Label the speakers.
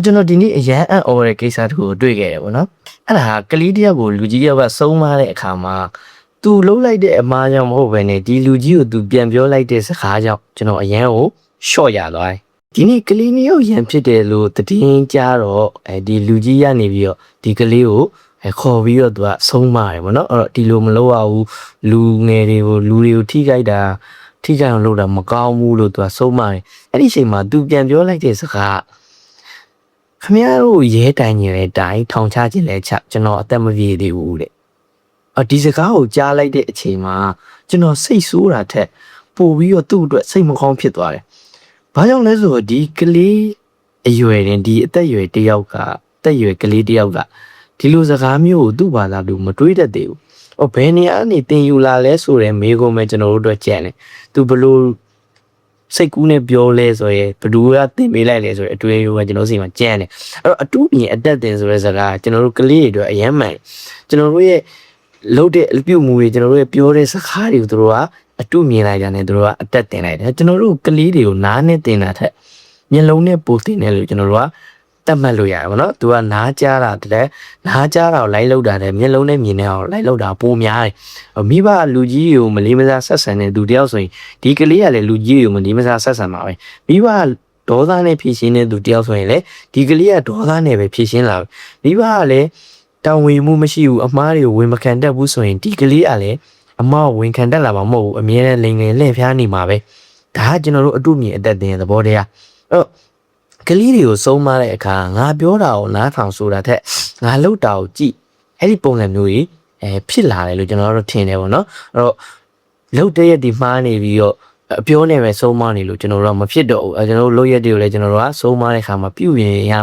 Speaker 1: ကျွန်တော်ဒီနေ့အရန်အံ့ဩတဲ့ကိစ္စတခုကိုတွေ့ခဲ့တယ်ပေါ့နော်အဲ့ဒါကလေးတယောက်ကိုလူကြီးတယောက်ကဆုံးမတဲ့အခါမှာသူလှုပ်လိုက်တဲ့အမားကြောင့်မဟုတ်ဘဲနဲ့ဒီလူကြီးကိုသူပြန်ပြောလိုက်တဲ့စကားကြောင့်ကျွန်တော်အရန်ကိုရှော့ရသွားတယ်ဒီနေ့ကလေးမျိုးရန်ဖြစ်တယ်လို့တည်င်းကြတော့ဒီလူကြီးရနေပြီးတော့ဒီကလေးကိုခေါ်ပြီးတော့သူကဆုံးမတယ်ပေါ့နော်အဲ့တော့ဒီလိုမလုပ်ရဘူးလူငယ်တွေကိုလူတွေကိုထိခိုက်တာထိခိုက်အောင်လုပ်တာမကောင်းဘူးလို့သူကဆုံးမတယ်အဲ့ဒီအချိန်မှာသူပြန်ပြောလိုက်တဲ့စကားခမရတို့ရဲတိုင်ကြီးလဲတိုင်ထောင်ချခြင်းလဲချကျွန်တော်အသက်မပြေသေးဘူးတဲ့ဒီစကားကိုကြားလိုက်တဲ့အချိန်မှာကျွန်တော်စိတ်ဆိုးတာထက်ပိုပြီးတော့သူ့အတွက်စိတ်မကောင်းဖြစ်သွားတယ်။ဘာကြောင့်လဲဆိုတော့ဒီကလေးအရွယ်တင်ဒီအသက်အရွယ်တယောက်ကတက်ရွယ်ကလေးတယောက်ကဒီလိုစကားမျိုးကိုသူ့ဘာသာလို့မတွေးတတ်သေးဘူး။ဘယ်နေရာကနေတင်ယူလာလဲဆိုတဲ့မေးခွန်းပဲကျွန်တော်တို့အတွက်ကြံတယ်။ तू ဘလို့စိတ်ကူးနဲ့ပြောလဲဆိုရင်ဘသူကတင်ပေးလိုက်လဲဆိုရင်အတွေ့အကြုံကကျွန်တော်စီမှာကြံတယ်အဲ့တော့အတူပြင်အတက်တင်ဆိုတဲ့စကားကျွန်တော်တို့ကလေးတွေအတွက်အယမ်းမှန်ကျွန်တော်တို့ရဲ့လုပ်တဲ့အပြုမှုတွေကျွန်တော်တို့ရဲ့ပြောတဲ့စကားတွေကိုသူတို့ကအတူမြင်လိုက်ကြတယ်သူတို့ကအတက်တင်လိုက်တယ်ကျွန်တော်တို့ကလေးတွေကိုနားနဲ့တင်တာထက်မျက်လုံးနဲ့ပိုတင်တယ်လို့ကျွန်တော်တို့ကတတ်မှတ်လို့ရတယ်ဗောနော်သူကနားကြားတာတဲ့နားကြားတာကိုလိုက်လောက်တာတဲ့မျက်လုံးနဲ့မြင်နေအောင်လိုက်လောက်တာပိုများတယ်မိဘလူကြီးကိုမလေးမစားဆက်ဆံတဲ့သူတယောက်ဆိုရင်ဒီကလေးကလည်းလူကြီးကိုမလေးမစားဆက်ဆံပါပဲမိဘဒေါသနဲ့ဖြည့်ရှင်းတဲ့သူတယောက်ဆိုရင်လေဒီကလေးကဒေါသနဲ့ပဲဖြည့်ရှင်းလာမိဘကလည်းတောင်းဝင်မှုမရှိဘူးအမားတွေကိုဝင်မခံတတ်ဘူးဆိုရင်ဒီကလေးကလည်းအမားဝင်ခံတတ်လာမှာမဟုတ်ဘူးအမြဲတမ်းလိန်လိန်လှည့်ဖျားနေမှာပဲဒါကကျွန်တော်တို့အတုမြင်အသက်တင်တဲ့သဘောတရားအဲ့ကလေးတွေကိုစုံမတဲ့အခါငါပြောတာကိုနားထောင်ဆိုတာထက်ငါလှုပ်တာကိုကြည့်အဲ့ဒီပုံစံမျိုးကြီးဖြစ်လာတယ်လို့ကျွန်တော်တို့ထင်တယ်ပေါ့နော်အဲ့တော့လှုပ်တဲ့ရက်ဒီမှားနေပြီးတော့အပြောနဲ့ပဲစုံမနေလို့ကျွန်တော်တို့မဖြစ်တော့ဘူးကျွန်တော်တို့လှုပ်ရက်တွေကိုလည်းကျွန်တော်တို့ကစုံမတဲ့အခါမှာပြုပြင်ရ